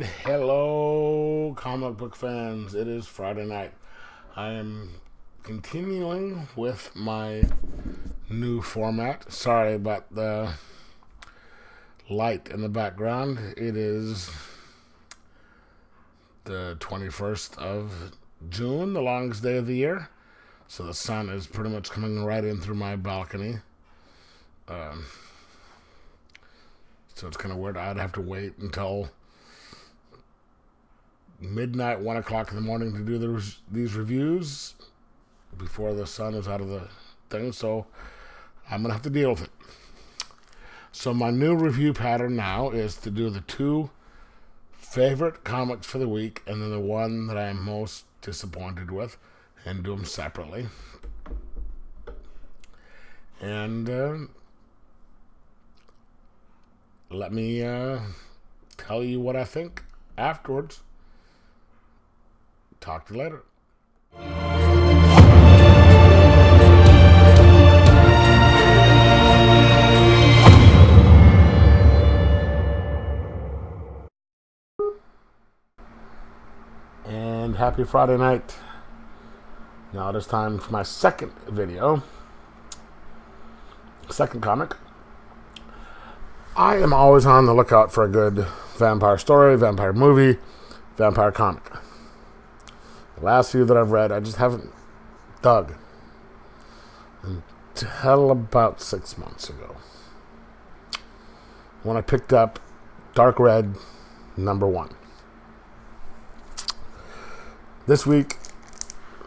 And hello, comic book fans. It is Friday night. I am continuing with my new format. Sorry about the light in the background. It is the 21st of June, the longest day of the year. So the sun is pretty much coming right in through my balcony. So it's kind of weird. I'd have to wait until midnight, 1 o'clock in the morning to do these reviews before the sun is out of the thing. So I'm going to have to deal with it. So my new review pattern now is to do the two favorite comics for the week and then the one that I'm most disappointed with and do them separately. And let me tell you what I think afterwards. Talk to you later. And happy Friday night. Now it is time for my second video. Second comic. I am always on the lookout for a good vampire story, vampire movie, vampire comic. The last few that I've read, I just haven't dug until about 6 months ago, when I picked up Dark Red #1. This week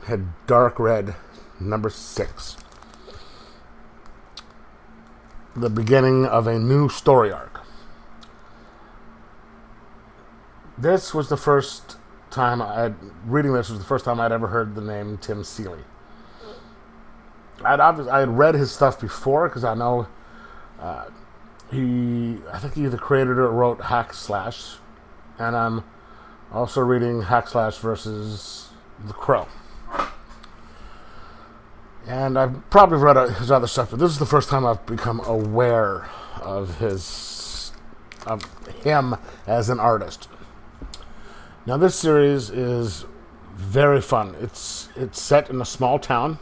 had Dark Red #6. The beginning of a new story arc. This was the first time reading this was the first time I'd ever heard the name Tim Seeley. I had read his stuff before because I know I think he either created or wrote Hack Slash, and I'm also reading Hack Slash versus The Crow. And I've probably read his other stuff, but this is the first time I've become aware of him as an artist. Now this series is very fun. It's set in a small town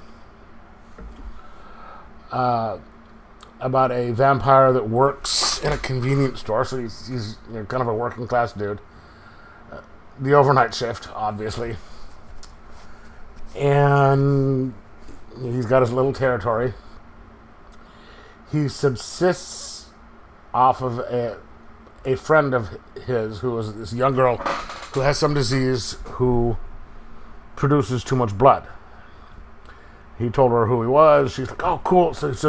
about a vampire that works in a convenience store. So he's kind of a working class dude. The overnight shift, obviously, and he's got his little territory. He subsists off of a friend of his who is this young girl who has some disease who produces too much blood. He told her who he was. She's like, "Oh, cool." So it's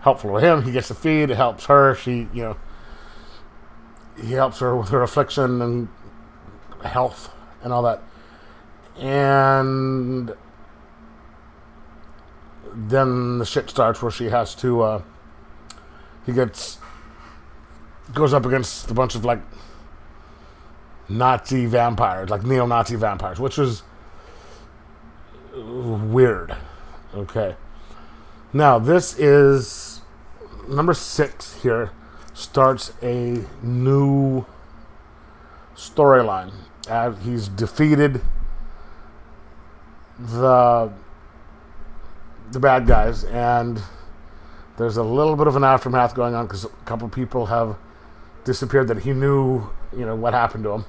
helpful to him. He gets the feed. It helps her. He helps her with her affliction and health and all that. And then the shit starts where she has to goes up against a bunch of like Nazi vampires, like neo-Nazi vampires, which is weird. Okay. Now this is #6 here, starts a new storyline. He's defeated the bad guys, and there's a little bit of an aftermath going on because a couple of people have disappeared that he knew, what happened to them.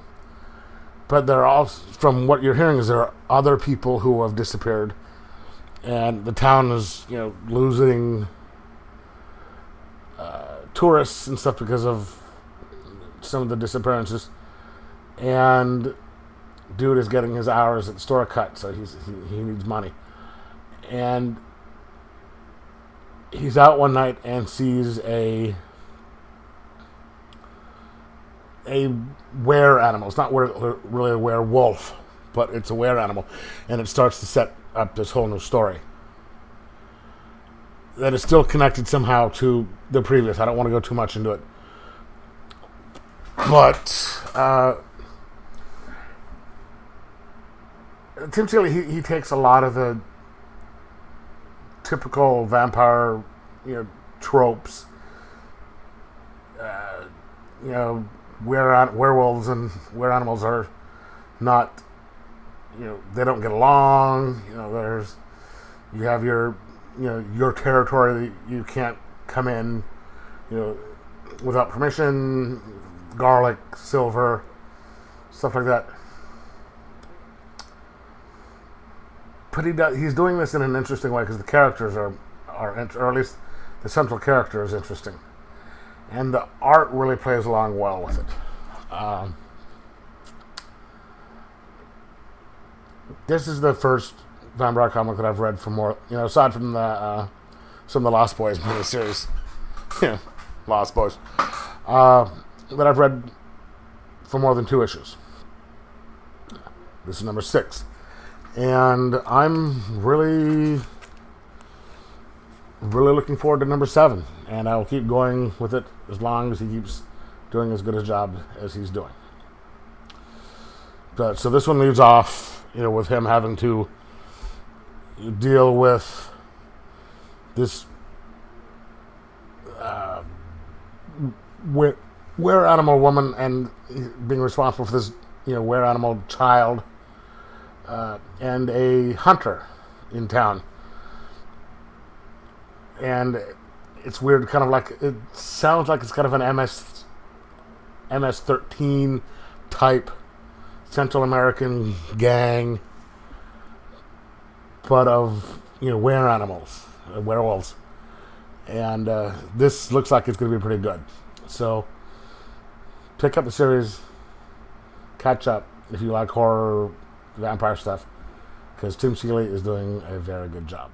But there are also, from what you're hearing, is there are other people who have disappeared, and the town is, losing tourists and stuff because of some of the disappearances. And dude is getting his hours at the store cut, so he needs money. And he's out one night and sees a were animal. It's not really a werewolf, but it's a were animal, and it starts to set up this whole new story that is still connected somehow to the previous. I don't want to go too much into it, but Tim Seeley, he takes a lot of the typical vampire, tropes. werewolves and were animals are not, they don't get along. You have your territory that you can't come in, without permission. Garlic, silver, stuff like that. But he's doing this in an interesting way because the characters are, or at least the central character is interesting, and the art really plays along well with it. This is the first vampire comic that I've read for more, aside from the some of the Lost Boys miniseries, Lost Boys, that I've read for more than 2 issues. This is number 6. And I'm really looking forward to number 7. And I'll keep going with it as long as he keeps doing as good a job as he's doing. So this one leaves off, with him having to deal with this were animal woman and being responsible for this, were animal child, and a hunter in town. And it's weird, kind of like, it sounds like it's kind of an MS-13 type Central American gang, but of, were animals, werewolves. And this looks like it's going to be pretty good. So pick up the series, catch up if you like horror, vampire stuff, because Tim Seeley is doing a very good job.